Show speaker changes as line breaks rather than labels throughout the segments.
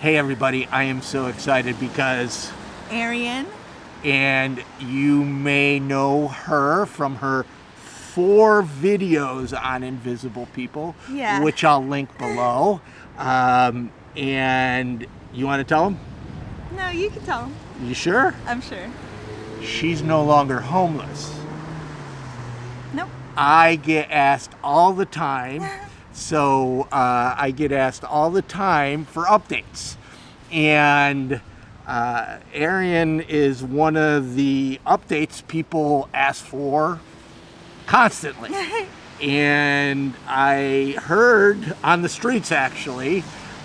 Hey everybody, I am so excited because
Arien.
and you may know her from her 4 videos on invisible people,
Yeah.
which I'll link below. And you want to tell them?
No, you can tell him.
You sure?
I'm sure.
She's no longer homeless.
Nope.
I get asked all the time, I get asked all the time for updates. And Arien is one of the updates people ask for constantly. And I heard on the streets, actually,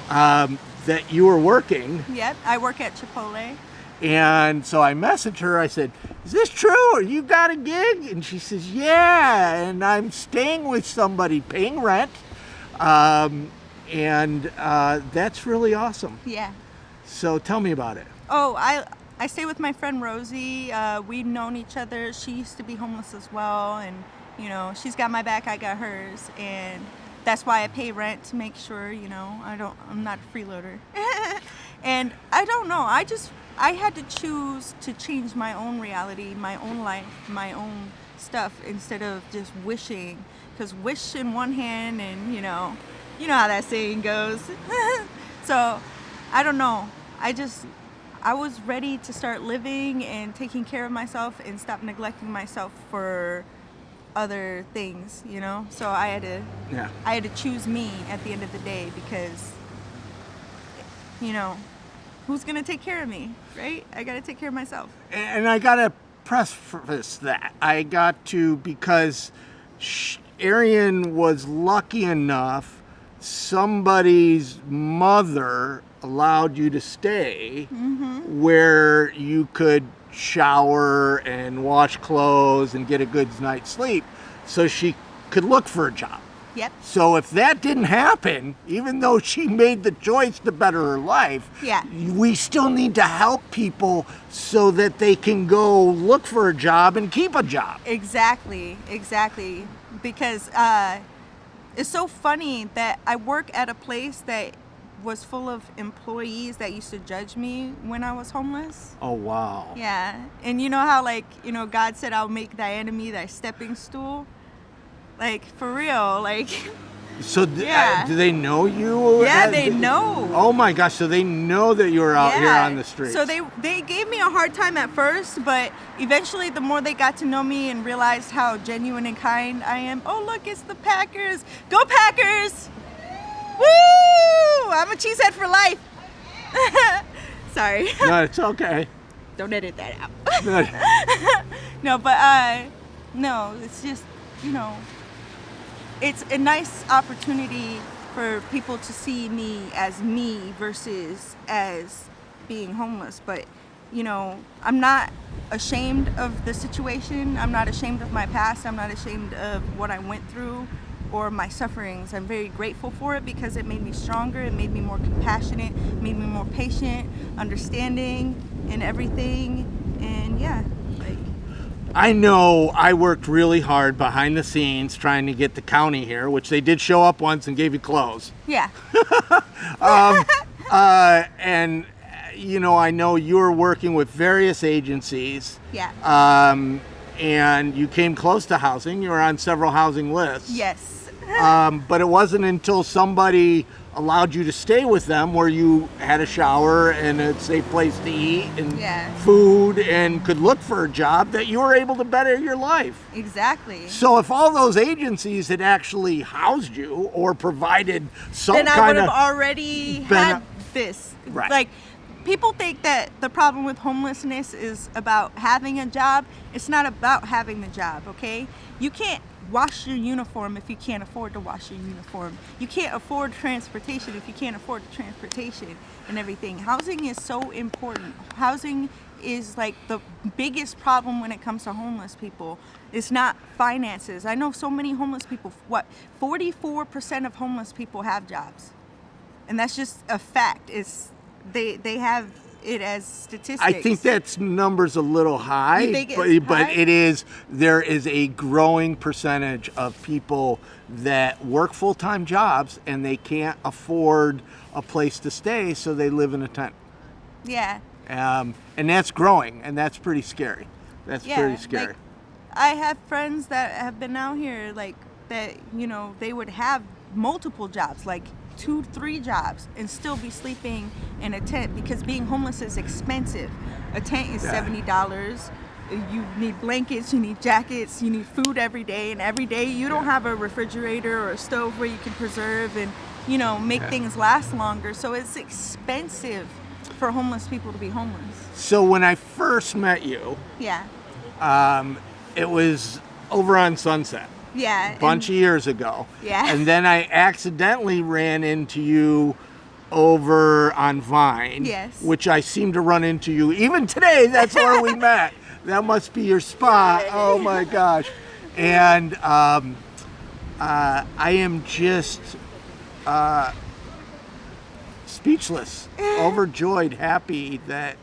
that you were working.
Yep, I work at Chipotle.
And so I messaged her. I said, "Is this true? Or you got a gig?" And she says, "Yeah, and I'm staying with somebody, paying rent." That's really awesome.
Yeah.
So tell me about it.
Oh, I stay with my friend Rosie. We've known each other. She used to be homeless as well, and she's got my back, I got hers, and that's why I pay rent to make sure I'm not a freeloader. And I don't know. I had to choose to change my own reality, my own life, my own stuff, instead of just wishing. Because wish in one hand, and you know how that saying goes. So I don't know. I was ready to start living and taking care of myself and stop neglecting myself for other things, So I had to choose me at the end of the day, because who's gonna take care of me, right? I gotta take care of myself.
And I gotta preface that. Because Arien was lucky enough, somebody's mother allowed you to stay where you could shower and wash clothes and get a good night's sleep, so she could look for a job.
Yep.
So if that didn't happen, even though she made the choice to better her life,
Yeah.
we still need to help people so that they can go look for a job and keep a job.
Exactly. Because it's so funny that I work at a place that was full of employees that used to judge me when I was homeless.
Oh, wow.
Yeah. And you know how, God said, "I'll make thy enemy thy stepping stool"? Like, for real, like...
So
Yeah.
Do they know you?
Yeah, they know.
Oh my gosh, so they know that you're out here on the streets.
So they gave me a hard time at first, but eventually the more they got to know me and realized how genuine and kind I am. Oh, look, it's the Packers. Go Packers! Woo! I'm a cheesehead for life. Sorry.
No, it's okay.
Don't edit that out. No, but no, it's just, it's a nice opportunity for people to see me versus as being homeless. But, I'm not ashamed of the situation. I'm not ashamed of my past. I'm not ashamed of what I went through or my sufferings. I'm very grateful for it, because it made me stronger. It made me more compassionate, made me more patient, understanding, and everything. And yeah,
I know I worked really hard behind the scenes trying to get the county here, which they did show up once and gave you clothes.
yeah.
And I know you were working with various agencies.
Yeah.
And you came close to housing. You were on several housing lists.
Yes.
But it wasn't until somebody allowed you to stay with them where you had a shower and a safe place to eat and food and could look for a job that you were able to better your life.
Exactly.
So if all those agencies had actually housed you or provided some kind of...
Then I would have already had this.
Right.
Like, people think that the problem with homelessness is about having a job. It's not about having the job, okay? You can't wash your uniform if you can't afford to wash your uniform. You can't afford transportation if you can't afford the transportation and everything. Housing is so important. Housing is like the biggest problem when it comes to homeless people. It's not finances. I know so many homeless people. 44% of homeless people have jobs. And that's just a fact. They have it as statistics.
I think that number's a little high,
You think it's
but
high?
there is a growing percentage of people that work full-time jobs and they can't afford a place to stay, so they live in a tent.
Yeah.
And that's growing, and that's pretty scary. That's
Yeah,
pretty scary.
like, I have friends that have been out here, like, that, you know, they would have multiple jobs, like 2-3 jobs, and still be sleeping in a tent because being homeless is expensive. A tent is $70. You need blankets, you need jackets, you need food every day, and every day you don't have a refrigerator or a stove where you can preserve and, you know, make things last longer. So it's expensive for homeless people to be homeless.
So when I first met you,
Yeah.
it was over on Sunset.
Yeah.
A bunch of years ago.
Yeah.
And then I accidentally ran into you over on Vine.
Yes.
Which I seem to run into you. Even today, that's where we met. That must be your spot. Oh my gosh. And I am just speechless, overjoyed, happy that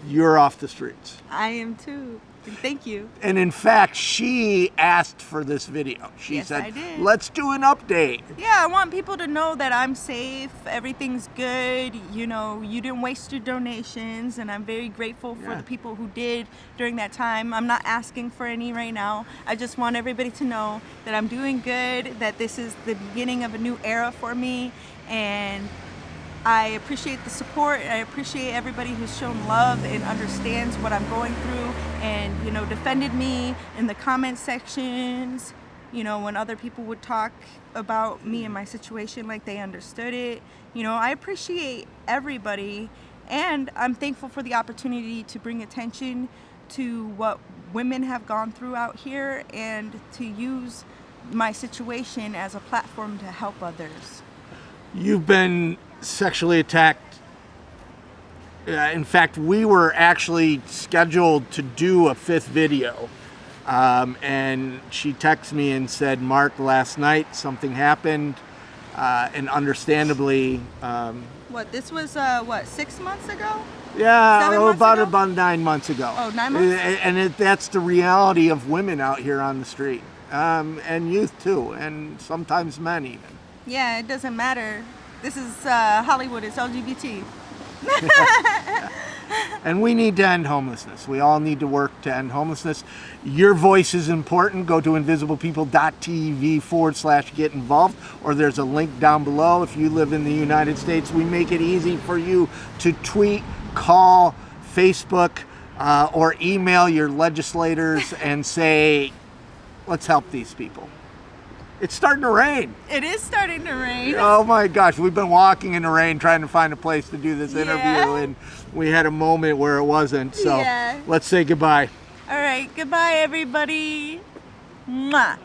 you're off the streets.
I am too. Thank you.
And in fact, she asked for this video. She
Yes,
said,
I did.
let's do an update.
Yeah, I want people to know that I'm safe, everything's good, you know, you didn't waste your donations, and I'm very grateful for the people who did during that time. I'm not asking for any right now. I just want everybody to know that I'm doing good, that this is the beginning of a new era for me, and I appreciate the support. I appreciate everybody who's shown love and understands what I'm going through and, you know, defended me in the comment sections, you know, when other people would talk about me and my situation like they understood it. You know, I appreciate everybody, and I'm thankful for the opportunity to bring attention to what women have gone through out here and to use my situation as a platform to help others.
You've been sexually attacked. In fact, we were actually scheduled to do a 5th video. And she texted me and said, Mark, last night something happened. And understandably...
This was, 6 months ago?
Yeah,
7 months ago?
about 9 months ago.
Oh, 9 months?
And that's the reality of women out here on the street. And youth too, and sometimes men even.
Yeah, it doesn't matter. This is Hollywood, it's LGBT.
And we need to end homelessness. We all need to work to end homelessness. Your voice is important. Go to invisiblepeople.tv/get involved, or there's a link down below. If you live in the United States, we make it easy for you to tweet, call, Facebook, or email your legislators and say, let's help these people. It's starting to rain.
It is starting to rain.
Oh my gosh, we've been walking in the rain trying to find a place to do this interview, and we had a moment where it wasn't, so let's say goodbye.
All right, goodbye everybody. Mwah.